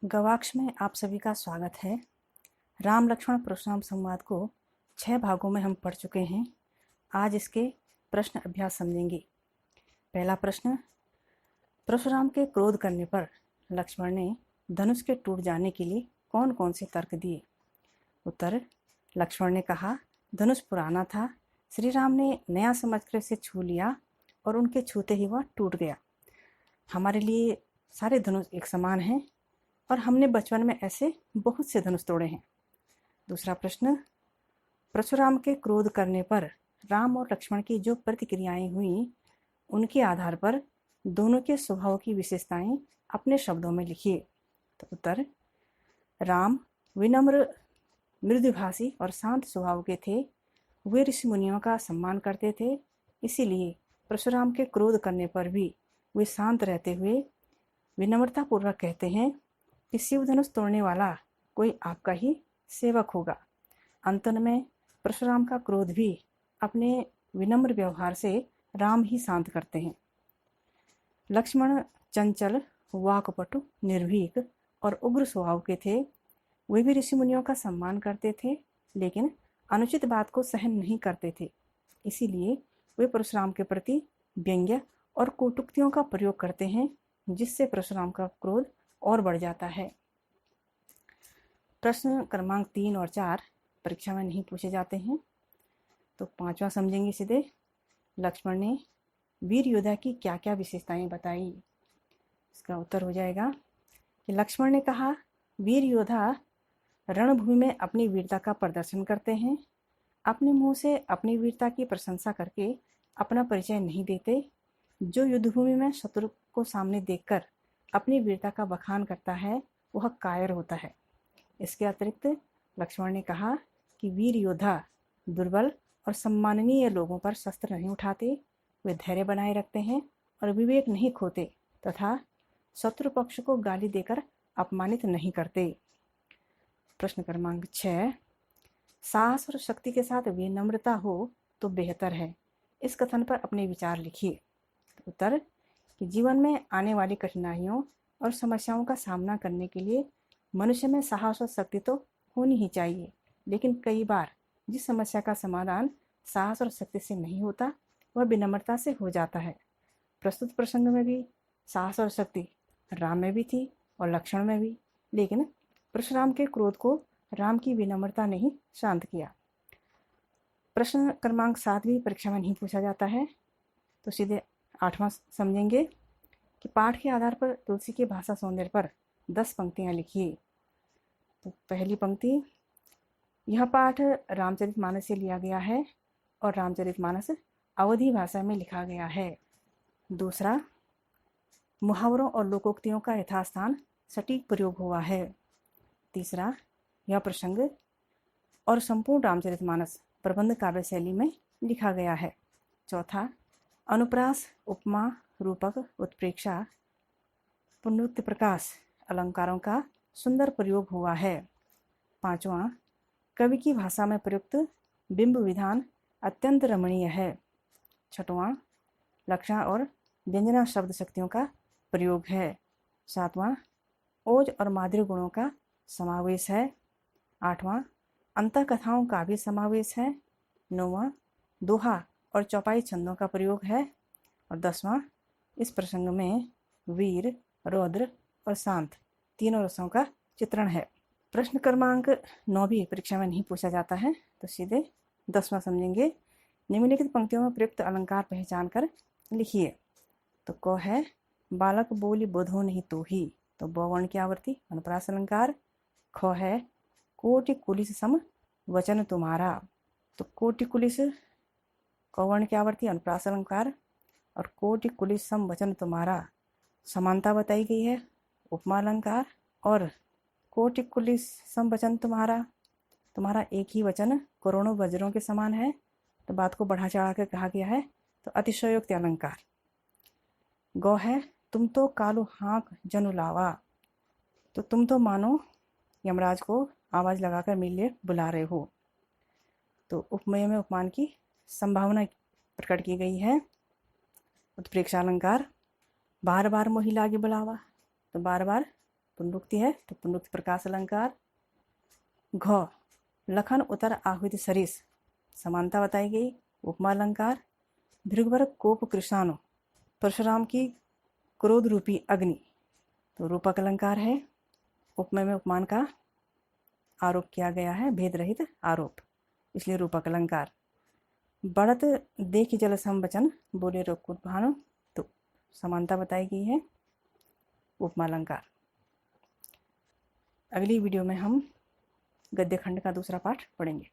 गवाक्ष में आप सभी का स्वागत है। राम लक्ष्मण परशुराम संवाद को 6 भागों में हम पढ़ चुके हैं। आज इसके प्रश्न अभ्यास समझेंगे। पहला प्रश्न, परशुराम के क्रोध करने पर लक्ष्मण ने धनुष के टूट जाने के लिए कौन कौन से तर्क दिए। उत्तर, लक्ष्मण ने कहा धनुष पुराना था, श्री राम ने नया समझकर इसे छू लिया और उनके छूते ही वह टूट गया। हमारे लिए सारे धनुष एक समान हैं और हमने बचपन में ऐसे बहुत से धनुष तोड़े हैं। दूसरा प्रश्न, परशुराम के क्रोध करने पर राम और लक्ष्मण की जो प्रतिक्रियाएं हुई उनके आधार पर दोनों के स्वभाव की विशेषताएं अपने शब्दों में लिखिए। तो उत्तर, राम विनम्र, मृदुभाषी और शांत स्वभाव के थे। वे ऋषि मुनियों का सम्मान करते थे, इसीलिए परशुराम के क्रोध करने पर भी वे शांत रहते हुए विनम्रतापूर्वक कहते हैं कि शिव धनुष तोड़ने वाला कोई आपका ही सेवक होगा। अंतन में परशुराम का क्रोध भी अपने विनम्र व्यवहार से राम ही शांत करते हैं। लक्ष्मण चंचल, वाकपटु, निर्भीक और उग्र स्वभाव के थे। वे भी ऋषि मुनियों का सम्मान करते थे, लेकिन अनुचित बात को सहन नहीं करते थे। इसीलिए वे परशुराम के प्रति व्यंग्य और कटुक्तियों का प्रयोग करते हैं, जिससे परशुराम का क्रोध और बढ़ जाता है। प्रश्न क्रमांक 3 और 4 परीक्षा में नहीं पूछे जाते हैं, तो 5वां समझेंगे सीधे। लक्ष्मण ने वीर योद्धा की क्या क्या विशेषताएं बताई। इसका उत्तर हो जाएगा कि लक्ष्मण ने कहा वीर योद्धा रणभूमि में अपनी वीरता का प्रदर्शन करते हैं। अपने मुंह से अपनी वीरता की प्रशंसा करके अपना परिचय नहीं देते। जो युद्धभूमि में शत्रु को सामने देखकर अपनी वीरता का बखान करता है वह कायर होता है। इसके अतिरिक्त लक्ष्मण ने कहा कि वीर योद्धा दुर्बल और सम्माननीय लोगों पर शस्त्र नहीं उठाते, वे धैर्य बनाए रखते हैं और विवेक नहीं खोते तथा शत्रु पक्ष को गाली देकर अपमानित नहीं करते। प्रश्न क्रमांक 6, साहस और शक्ति के साथ विनम्रता हो तो बेहतर है। इस कथन पर अपने विचार लिखिए। उत्तर, कि जीवन में आने वाली कठिनाइयों और समस्याओं का सामना करने के लिए मनुष्य में साहस और शक्ति तो होनी ही चाहिए, लेकिन कई बार जिस समस्या का समाधान साहस और शक्ति से नहीं होता वह विनम्रता से हो जाता है। प्रस्तुत प्रसंग में भी साहस और शक्ति राम में भी थी और लक्ष्मण में भी, लेकिन परशुराम के क्रोध को राम की विनम्रता ने ही शांत किया। प्रश्न क्रमांक 7 भी परीक्षा में नहीं पूछा जाता है, तो सीधे 8वां समझेंगे कि पाठ के आधार पर तुलसी के भाषा सौंदर्य पर 10 पंक्तियां लिखिए। तो पहली पंक्ति, यह पाठ रामचरितमानस से लिया गया है और रामचरितमानस अवधी भाषा में लिखा गया है। दूसरा, मुहावरों और लोकोक्तियों का यथास्थान सटीक प्रयोग हुआ है। तीसरा, यह प्रसंग और संपूर्ण रामचरितमानस प्रबंध काव्य शैली में लिखा गया है। चौथा, अनुप्रास, उपमा, रूपक, उत्प्रेक्षा, पुनरुक्ति प्रकाश अलंकारों का सुंदर प्रयोग हुआ है। 5वां, कवि की भाषा में प्रयुक्त बिंब विधान अत्यंत रमणीय है। 6वां, लक्षण और व्यंजना शब्द शक्तियों का प्रयोग है। 7वां, ओज और माधुर्य गुणों का समावेश है। 8वां, अंतःकथाओं का भी समावेश है। 9वां, दोहा और चौपाई छंदों का प्रयोग है। और 10वां, इस प्रसंग में वीर, रौद्र और शांत तीनों रसों का चित्रण है। प्रश्न क्रमांक 9 भी परीक्षा में नहीं पूछा जाता है, तो सीधे 10वां समझेंगे। निम्नलिखित पंक्तियों में प्रयुक्त अलंकार पहचान कर लिखिए। तो क है बालक बोली बोधो नहीं तो ही, तो ब वर्ण की आवृत्ति अनुप्रास अलंकार। ख है कोटि कुलिस सम वचन तुम्हारा, तो कोटि कुलिस क वर्ण की आवृत्ति अनुप्रास अलंकार और कोटि कुलिस सम वचन तुम्हारा समानता बताई गई है, उपमा अलंकार। और कोटि कुलिस सम वचन तुम्हारा, तुम्हारा एक ही वचन करोड़ों वज्रों के समान है, तो बात को बढ़ा चढ़ा कर कहा गया है, तो अतिशयोक्ति अलंकार। गौ है तुम तो कालू हाँक जनु लावा, तो तुम तो मानो यमराज को आवाज़ लगाकर मेरे लिए बुला रहे हो। तो उपमेय में उपमान की संभावना प्रकट की गई है। उत्प्रेक्षा अलंकार, बार बार मोहि लागे बुलावा, तो बार बार पुनरुक्ति है तो पुनरुक्ति प्रकाश अलंकार। घ लखन उतर आहुति सरिस, समानता बताई गई, उपमा अलंकार। भृगुवर कोप कृशानु, परशुराम की क्रोध रूपी अग्नि, तो रूपक अलंकार है। उपमेय में उपमान का आरोप किया गया है, भेद रहित आरोप, इसलिए रूपक अलंकार। बढ़त देख जल संवचन, बोले रोकुट भानु, तो समानता बताई गई है, उपमा अलंकार। अगली वीडियो में हम गद्य खंड का दूसरा पाठ पढ़ेंगे।